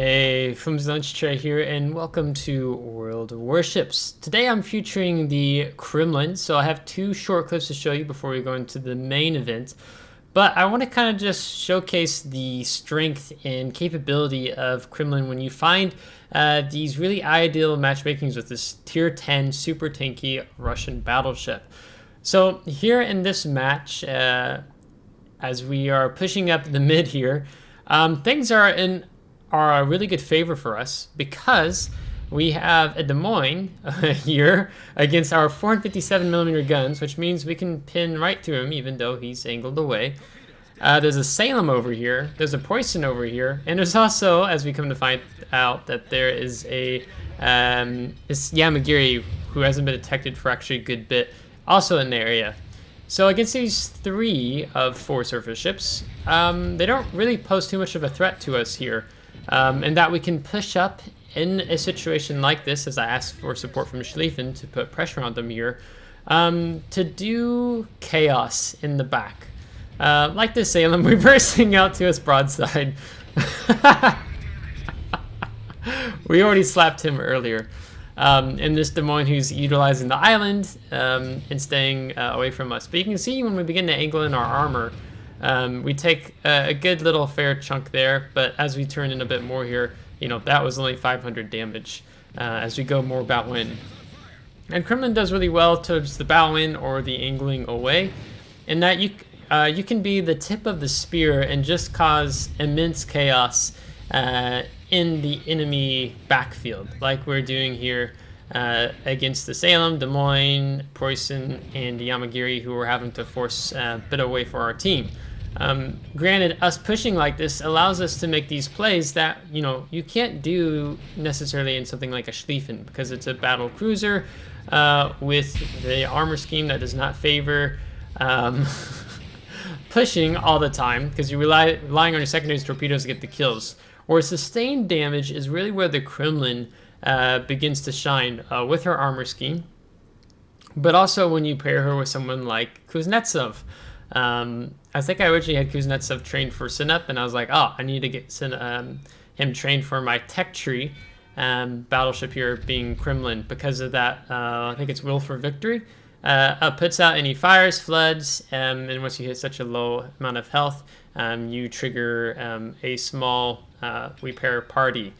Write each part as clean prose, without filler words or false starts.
Hey, FlimsyLunchTray here, and welcome to World of Warships. Today I'm featuring the Kremlin, so I have two short clips to show you before we go into the main event. But I want to kind of just showcase the strength and capability of Kremlin when you find these really ideal matchmakings with this tier 10 super tanky Russian battleship. So here in this match, as we are pushing up the mid here, things are in a really good favor for us because we have a Des Moines here against our 457mm guns, which means we can pin right through him even though he's angled away. There's a Salem over here, there's a Poison over here, and there's also, as we come to find out, that there is a this Yamagiri who hasn't been detected for actually a good bit, also in the area. So against these 3 of 4 surface ships, they don't really pose too much of a threat to us here. And that we can push up in a situation like this, as I asked for support from Schlieffen to put pressure on them here, to do chaos in the back. Like this Salem reversing out to his broadside. We already slapped him earlier. And this Des Moines who's utilizing the island and staying away from us. But you can see when we begin to angle in our armor, we take a good little fair chunk there, but as we turn in a bit more here, you know, that was only 500 damage as we go more bow in. And Kremlin does really well towards the bow in or the angling away, in that you can be the tip of the spear and just cause immense chaos in the enemy backfield, like we're doing here against the Salem, Des Moines, Poison, and Yamagiri, who we're having to force a bit away for our team. Granted, us pushing like this allows us to make these plays that, you know, you can't do necessarily in something like a Schlieffen, because it's a battle cruiser with the armor scheme that does not favor pushing all the time, because you're relying on your secondaries torpedoes to get the kills. Where sustained damage is really where the Kremlin begins to shine with her armor scheme, but also when you pair her with someone like Kuznetsov. I think I originally had Kuznetsov trained for Synup, and I was like, oh, I need to get him trained for my tech tree battleship here, being Kremlin, because of that. I think it's Will for Victory. Puts out any fires, floods, and once you hit such a low amount of health, you trigger a small repair party,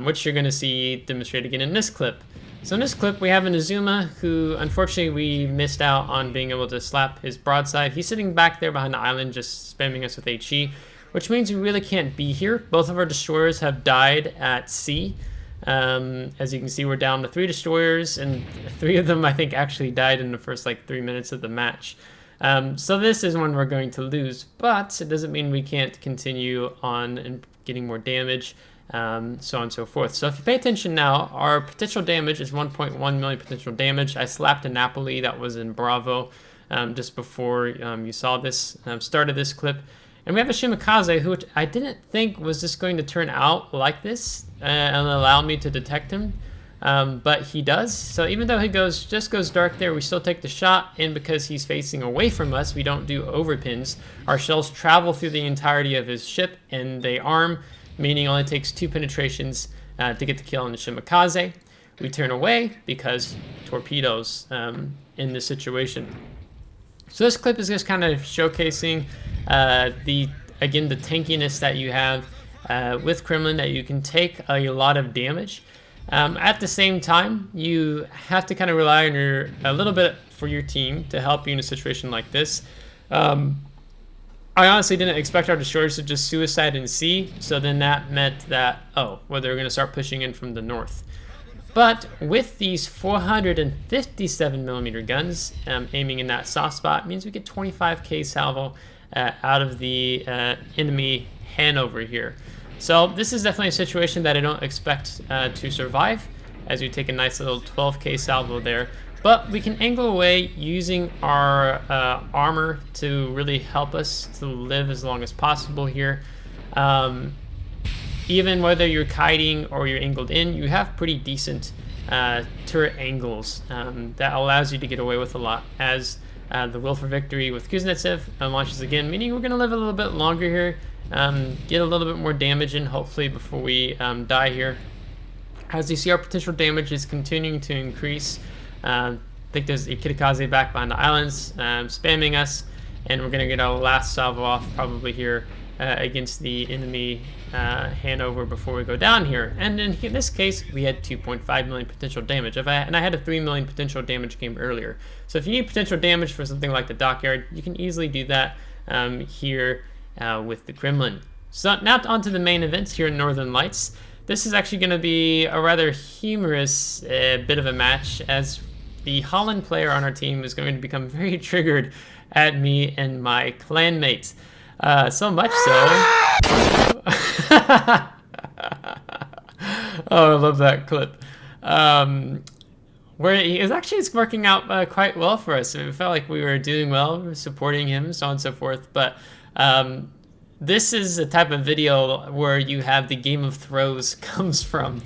which you're going to see demonstrated again in this clip. So in this clip, we have an Azuma who, unfortunately, we missed out on being able to slap his broadside. He's sitting back there behind the island, just spamming us with HE, which means we really can't be here. Both of our destroyers have died at sea. As you can see, we're down to 3 destroyers, and 3 of them, I think, actually died in the first, 3 minutes of the match. So this is one we're going to lose, but it doesn't mean we can't continue on and getting more damage. So on and so forth. So if you pay attention now, our potential damage is 1.1 million potential damage. I slapped a Napoli that was in Bravo just before you saw this, started this clip. And we have a Shimakaze, who I didn't think was just going to turn out like this and allow me to detect him. But he does. So even though he just goes dark there, we still take the shot. And because he's facing away from us, we don't do overpins. Our shells travel through the entirety of his ship, and they arm, meaning it only takes 2 penetrations to get the kill on the Shimakaze. We turn away because torpedoes in this situation. So this clip is just kind of showcasing the tankiness that you have with Kremlin, that you can take a lot of damage. At the same time, you have to kind of rely on a little bit for your team to help you in a situation like this. I honestly didn't expect our destroyers to just suicide in sea, so then that meant that, they were going to start pushing in from the north. But with these 457mm guns aiming in that soft spot, means we get 25k salvo out of the enemy Hanover here. So this is definitely a situation that I don't expect to survive, as we take a nice little 12k salvo there. But we can angle away using our armor to really help us to live as long as possible here. Even whether you're kiting or you're angled in, you have pretty decent turret angles that allows you to get away with a lot, as the Will for Victory with Kuznetsov launches again, meaning we're going to live a little bit longer here get a little bit more damage in, hopefully, before we die here. As you see, our potential damage is continuing to increase. I think there's a Kitakaze back behind the islands, spamming us, and we're going to get our last salvo off probably here against the enemy Hanover before we go down here. And in this case, we had 2.5 million potential damage. And I had a 3 million potential damage game earlier. So if you need potential damage for something like the dockyard, you can easily do that here with the Kremlin. So now onto the main events here in Northern Lights. This is actually going to be a rather humorous bit of a match, as the Holland player on our team is going to become very triggered at me and my clanmates. So much so. Oh, I love that clip. Where it's working out quite well for us. It felt like we were doing well, we were supporting him, so on and so forth. But this is a type of video where you have the Game of Throws comes from.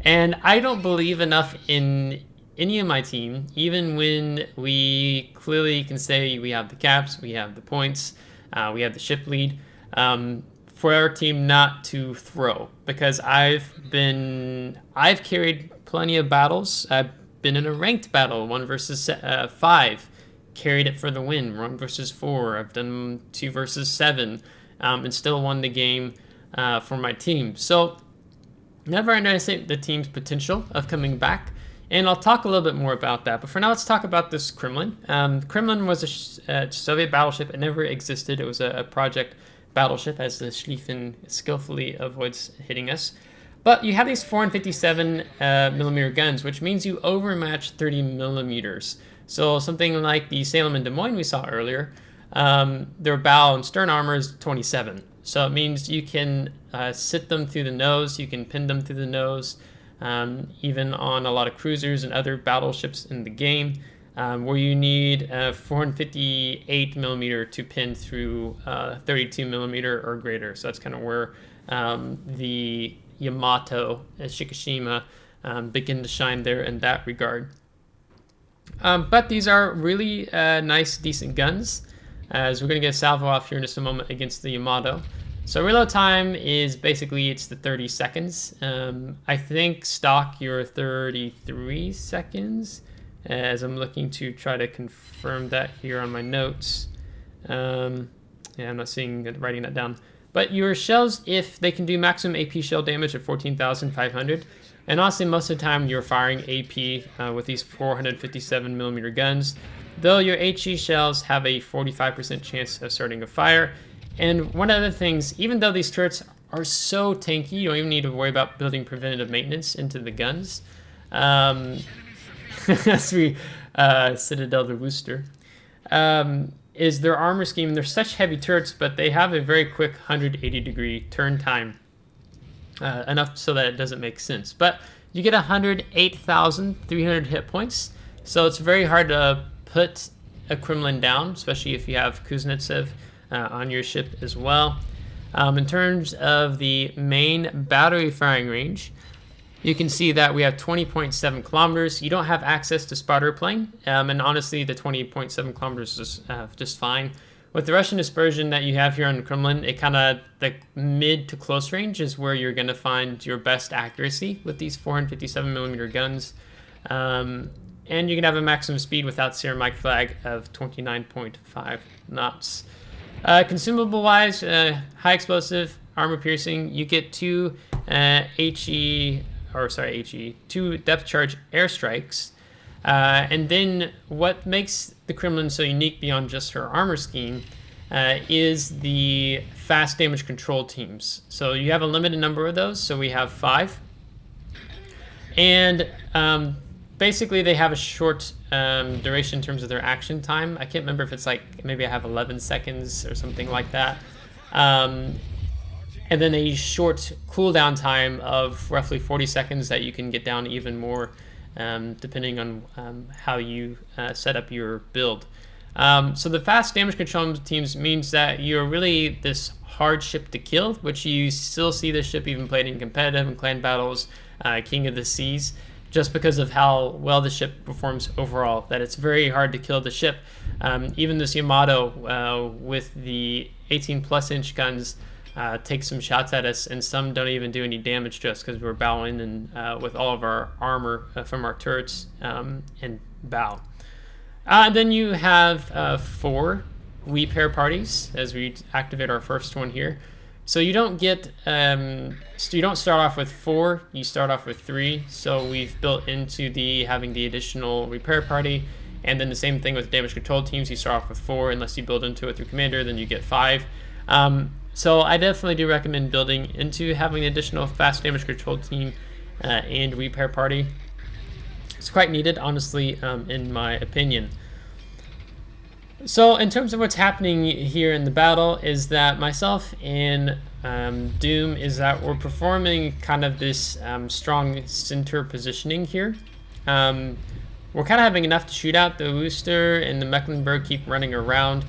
And I don't believe enough in any of my team, even when we clearly can say we have the caps, we have the points, we have the ship lead, for our team not to throw. Because I've carried plenty of battles. I've been in a ranked battle, 1 versus 5, carried it for the win. 1 versus 4, I've done 2 versus 7. And still won the game for my team. So never underestimate the team's potential of coming back, and I'll talk a little bit more about that. But for now, let's talk about this Kremlin. Kremlin was a Soviet battleship. It never existed. It was a project battleship, as the Schlieffen skillfully avoids hitting us. But you have these 457 millimeter guns, which means you overmatch 30 millimeters. So something like the Salem and Des Moines we saw earlier, their bow and stern armor is 27. So it means you can sit them through the nose, you can pin them through the nose, even on a lot of cruisers and other battleships in the game, where you need 458 millimeter to pin through 32 millimeter or greater. So that's kind of where the Yamato Shikishima begin to shine there in that regard. But these are really nice, decent guns, as we're going to get a salvo off here in just a moment against the Yamato. So reload time is basically, it's the 30 seconds. I think stock you're 33 seconds, as I'm looking to try to confirm that here on my notes. Yeah, I'm not writing that down. But your shells, if they can do maximum AP shell damage at 14,500, and honestly, most of the time you're firing AP with these 457 millimeter guns, though your HE shells have a 45% chance of starting a fire. And one of the things, even though these turrets are so tanky, you don't even need to worry about building preventative maintenance into the guns. As we Citadel the Rooster, is their armor scheme. They're such heavy turrets, but they have a very quick 180-degree turn time, enough so that it doesn't make sense. But you get 108,300 hit points, so it's very hard to put a Kremlin down, especially if you have Kuznetsov on your ship as well. In terms of the main battery firing range, you can see that we have 20.7 kilometers. You don't have access to spotter plane, and honestly, the 20.7 kilometers is just fine. With the Russian dispersion that you have here on the Kremlin, it kind of, the mid to close range is where you're going to find your best accuracy with these 457 millimeter guns. And you can have a maximum speed without Ceramic flag of 29.5 knots. Consumable-wise, high explosive, armor piercing, you get 2 2 depth charge airstrikes. And then what makes the Kremlin so unique beyond just her armor scheme is the fast damage control teams. So you have a limited number of those, so we have 5. And basically they have a short duration in terms of their action time. I can't remember if it's like, maybe I have 11 seconds or something like that. And then a short cooldown time of roughly 40 seconds that you can get down even more, depending on how you set up your build. So the fast damage control teams means that you're really this hard ship to kill, which you still see this ship even played in competitive and clan battles, King of the Seas, just because of how well the ship performs overall, that it's very hard to kill the ship. Even this Yamato with the 18 plus inch guns take some shots at us, and some don't even do any damage to us because we're bowing and with all of our armor from our turrets and bow. Then you have 4 pair parties as we activate our first one here. So you don't get, you don't start off with 4, you start off with 3. So we've built into having the additional repair party, and then the same thing with damage control teams. You start off with 4, unless you build into it through commander, then you get 5. So I definitely do recommend building into having an additional fast damage control team and repair party. It's quite needed, honestly, in my opinion. So in terms of what's happening here in the battle is that myself and Doom is that we're performing kind of this strong center positioning here. We're kind of having enough to shoot out. The Worcester and the Mecklenburg keep running around,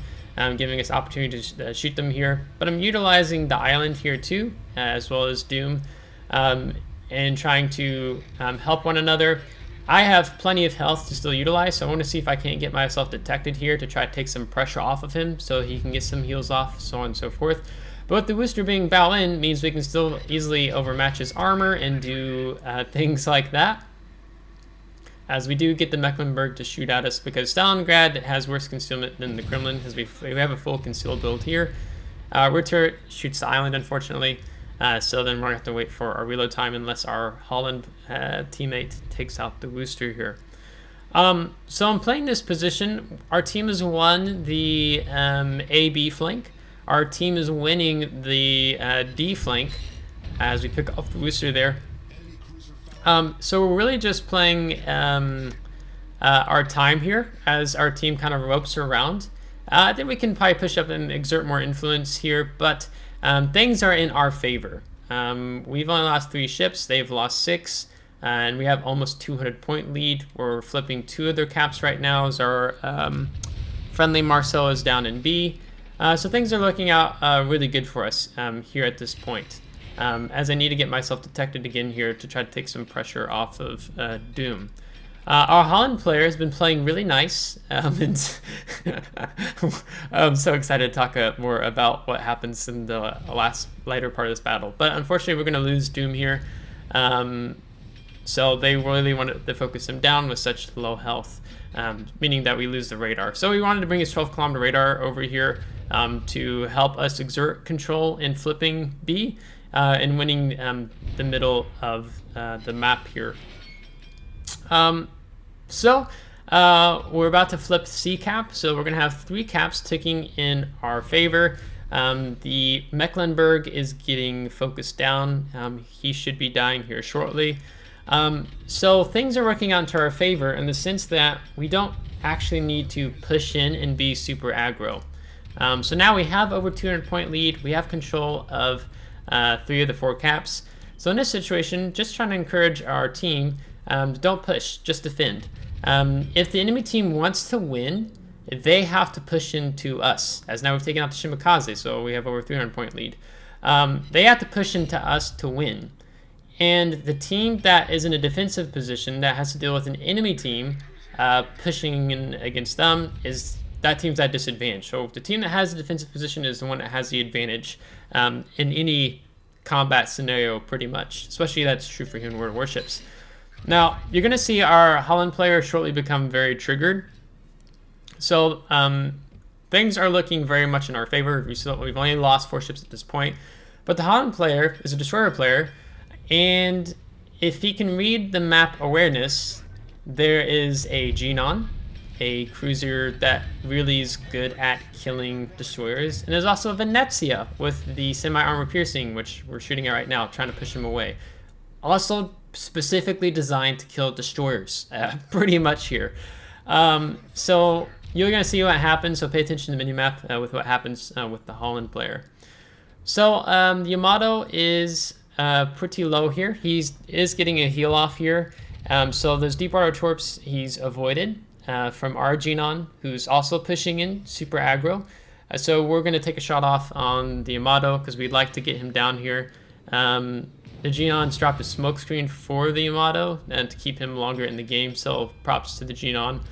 giving us opportunity to shoot them here. But I'm utilizing the island here too, as well as Doom, and trying to help one another. I have plenty of health to still utilize, so I want to see if I can't get myself detected here to try to take some pressure off of him so he can get some heals off, so on and so forth. But with the Worcester being bow in means we can still easily overmatch his armor and do things like that. As we do get the Mecklenburg to shoot at us because Stalingrad has worse concealment than the Kremlin, because we have a full concealed build here. Rear turret shoots the island, unfortunately. So then we're going to have to wait for our reload time unless our Holland teammate takes out the Worcester here. So I'm playing this position. Our team has won the A-B flank. Our team is winning the D flank as we pick off the Worcester there. So we're really just playing our time here as our team kind of ropes around. I think we can probably push up and exert more influence here, but things are in our favor. We've only lost 3 ships, they've lost 6, and we have almost 200 point lead. We're flipping 2 of their caps right now as our friendly Marcel is down in B. So things are looking out really good for us here at this point. As I need to get myself detected again here to try to take some pressure off of Doom. Our Holland player has been playing really nice, and I'm so excited to talk more about what happens in the later part of this battle. But unfortunately, we're going to lose Doom here, so they really wanted to focus him down with such low health, meaning that we lose the radar. So we wanted to bring his 12-kilometer radar over here to help us exert control in flipping B and winning the middle of the map here. So we're about to flip C cap, so we're going to have 3 caps ticking in our favor. The Mecklenburg is getting focused down. He should be dying here shortly. So things are working out to our favor in the sense that we don't actually need to push in and be super aggro. So now we have over 200 point lead. We have control of 3 of the 4 caps. So in this situation, just trying to encourage our team, don't push, just defend. If the enemy team wants to win, they have to push into us, as now we've taken out the Shimakaze, so we have over 300 point lead. They have to push into us to win. And the team that is in a defensive position that has to deal with an enemy team pushing in against them, that team's at disadvantage. So the team that has a defensive position is the one that has the advantage in any combat scenario, pretty much. Especially that's true for Human World Warships. Now, you're going to see our Holland player shortly become very triggered. So things are looking very much in our favor. We've only lost 4 ships at this point. But the Holland player is a destroyer player. And if he can read the map awareness, there is a Genon, a cruiser that really is good at killing destroyers. And there's also a Venezia with the semi-armor piercing, which we're shooting at right now, trying to push him away. Also specifically designed to kill destroyers, pretty much here. So you're going to see what happens, so pay attention to the minimap with what happens with the Holland player. So the Yamato is pretty low here. He is getting a heal off here. So those deep water torps he's avoided from our Genon, who's also pushing in, super aggro. So we're going to take a shot off on the Yamato because we'd like to get him down here. The Genon's dropped a smoke screen for the Yamato and to keep him longer in the game, so props to the Genon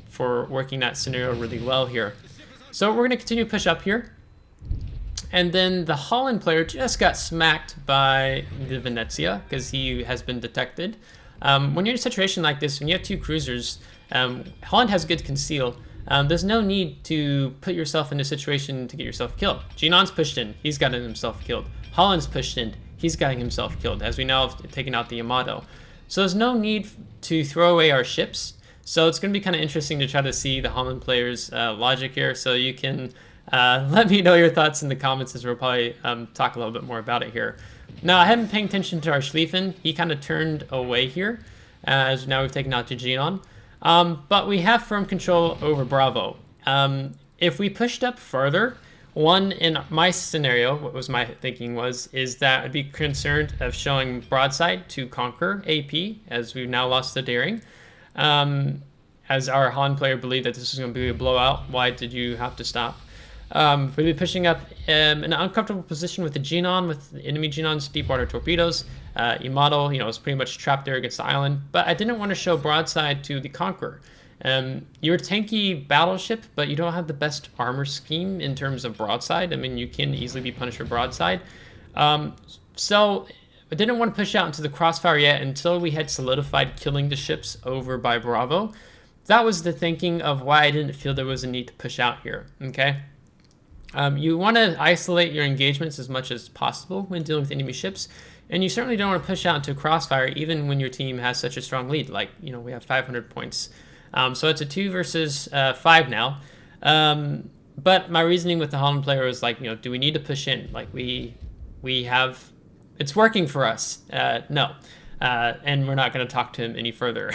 for working that scenario really well here. So we're going to continue to push up here. And then the Holland player just got smacked by the Venezia because he has been detected. When you're in a situation like this, when you have 2 cruisers, Holland has good conceal. There's no need to put yourself in a situation to get yourself killed. Ginon's pushed in, he's gotten himself killed. Holland's pushed in, he's getting himself killed, as we now have taken out the Yamato. So there's no need to throw away our ships. So it's going to be kind of interesting to try to see the Holland players' logic here. So you can let me know your thoughts in the comments, as we'll probably talk a little bit more about it here. Now, I haven't been paying attention to our Schlieffen. He kind of turned away here, as now we've taken out Ginon. But we have firm control over Bravo. If we pushed up further, one, in my scenario, what was my thinking is that I'd be concerned of showing broadside to conquer AP, as we've now lost the daring. As our Han player believed that this was going to be a blowout, why did you have to stop? We'd be pushing up in an uncomfortable position with the Ginon, with the enemy Ginon's deep water torpedoes. Yamato, was pretty much trapped there against the island, but I didn't want to show broadside to the Conqueror. You're a tanky battleship, but you don't have the best armor scheme in terms of broadside. I mean, you can easily be punished for broadside. So I didn't want to push out into the crossfire yet until we had solidified killing the ships over by Bravo. That was the thinking of why I didn't feel there was a need to push out here, okay? You want to isolate your engagements as much as possible when dealing with enemy ships, and you certainly don't want to push out into a crossfire even when your team has such a strong lead. Like, we have 500 points. So it's a 2 versus 5 now. But my reasoning with the Holland player was like, do we need to push in? Like, we have, it's working for us. No. And we're not going to talk to him any further.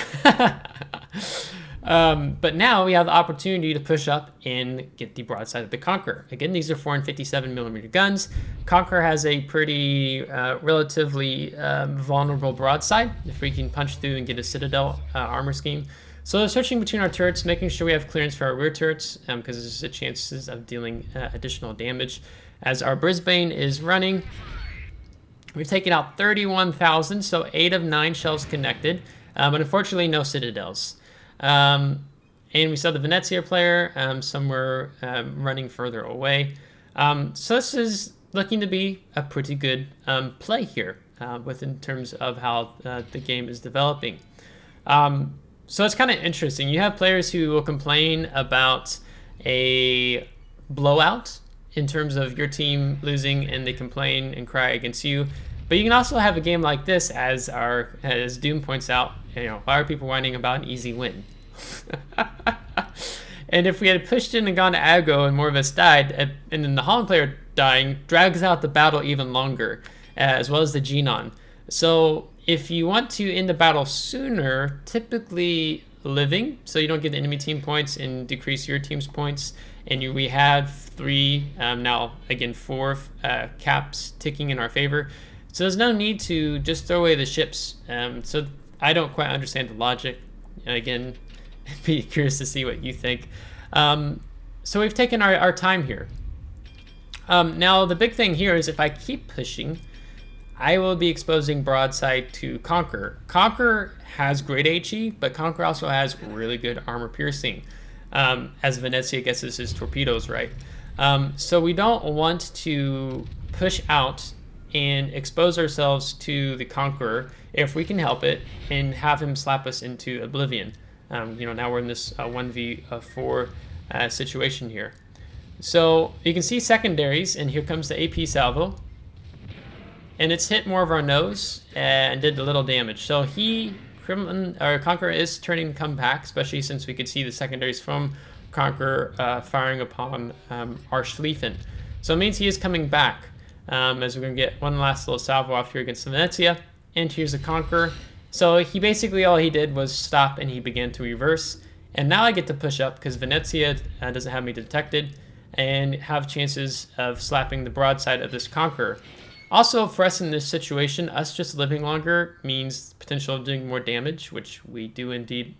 But now we have the opportunity to push up and get the broadside of the Conqueror. Again, these are 457mm guns. Conqueror has a pretty relatively vulnerable broadside if we can punch through and get a Citadel armor scheme. So switching between our turrets, making sure we have clearance for our rear turrets, because there's a chances of dealing additional damage. As our Brisbane is running, we've taken out 31,000, so 8 of 9 shells connected, but unfortunately no Citadels. And we saw the Venezia player somewhere running further away. So this is looking to be a pretty good play here in terms of how the game is developing. So it's kind of interesting. You have players who will complain about a blowout in terms of your team losing, and they complain and cry against you. But you can also have a game like this, as Doom points out, why are people whining about an easy win? And if we had pushed in and gone to aggro and more of us died, and then the Holland player dying drags out the battle even longer, as well as the Ginon. So if you want to end the battle sooner, typically living, so you don't give the enemy team points and decrease your team's points, and we have 3, now again 4 caps ticking in our favor. So there's no need to just throw away the ships. So I don't quite understand the logic. Again, I'd be curious to see what you think. So we've taken our time here. Now the big thing here is if I keep pushing, I will be exposing broadside to Conqueror. Conqueror has great HE, but Conqueror also has really good armor piercing, as Venezia gets his torpedoes right. So we don't want to push out and expose ourselves to the Conqueror if we can help it, and have him slap us into oblivion. Now we're in this 1v4 situation here. So you can see secondaries, and here comes the AP salvo. And it's hit more of our nose and did a little damage. So Kremlin, or Conqueror, is turning to come back, especially since we could see the secondaries from Conqueror firing upon our Schlieffen. So it means he is coming back, as we're going to get one last little salvo off here against the Venezia. And here's the Conqueror. So he basically, all he did was stop and he began to reverse. And now I get to push up because Venezia doesn't have me detected, and have chances of slapping the broadside of this Conqueror. Also, for us in this situation, us just living longer means potential of doing more damage, which we do indeed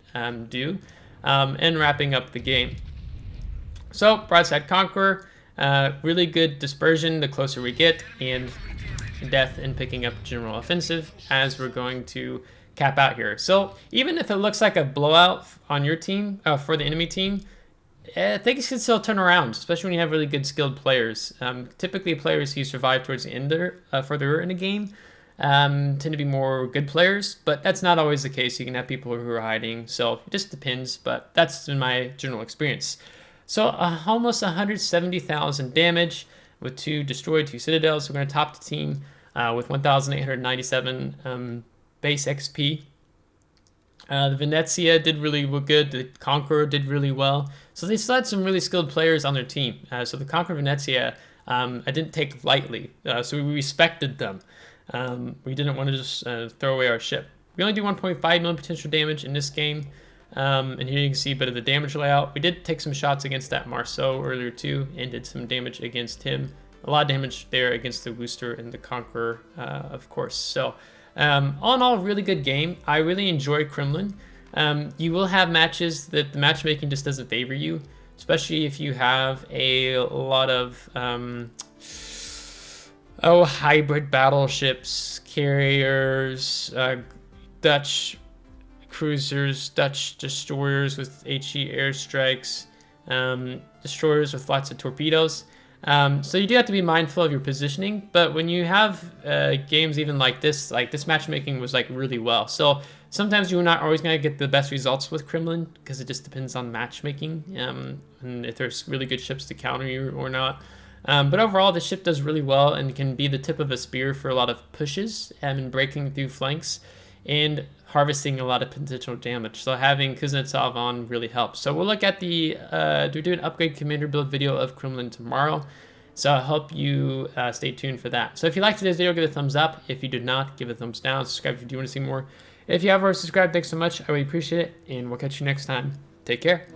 do, and wrapping up the game. So, broadside Conqueror, really good dispersion the closer we get, and death in picking up general offensive, as we're going to cap out here. So, even if it looks like a blowout on your team, for the enemy team, things can still turn around, especially when you have really good skilled players. Typically, players who survive towards the end there, further in a game tend to be more good players, but that's not always the case. You can have people who are hiding, so it just depends, but that's in my general experience. So almost 170,000 damage with 2 destroyed, 2 citadels. We're going to top the team with 1,897 base XP. The Venezia did really good. The Conqueror did really well. So they still had some really skilled players on their team. So the Conqueror Venezia, I didn't take lightly. So we respected them. We didn't want to just throw away our ship. We only do 1.5 million potential damage in this game. And here you can see a bit of the damage layout. We did take some shots against that Marceau earlier too, and did some damage against him. A lot of damage there against the Wooster and the Conqueror, of course. So all in all, really good game. I really enjoy Kremlin. You will have matches that the matchmaking just doesn't favor you, especially if you have a lot of hybrid battleships, carriers, Dutch cruisers, Dutch destroyers with HE airstrikes, destroyers with lots of torpedoes. So you do have to be mindful of your positioning, but when you have games even like this matchmaking was like really well. So sometimes you're not always going to get the best results with Kremlin because it just depends on matchmaking and if there's really good ships to counter you or not. But overall, the ship does really well and can be the tip of a spear for a lot of pushes and breaking through flanks and harvesting a lot of potential damage. So having Kuznetsov on really helps. So we'll look at we'll do an upgrade commander build video of Kremlin tomorrow. So I hope you stay tuned for that. So if you liked today's video, give it a thumbs up. If you did not, give it a thumbs down. Subscribe if you do want to see more. If you have already subscribed, thanks so much. I really appreciate it. And we'll catch you next time. Take care.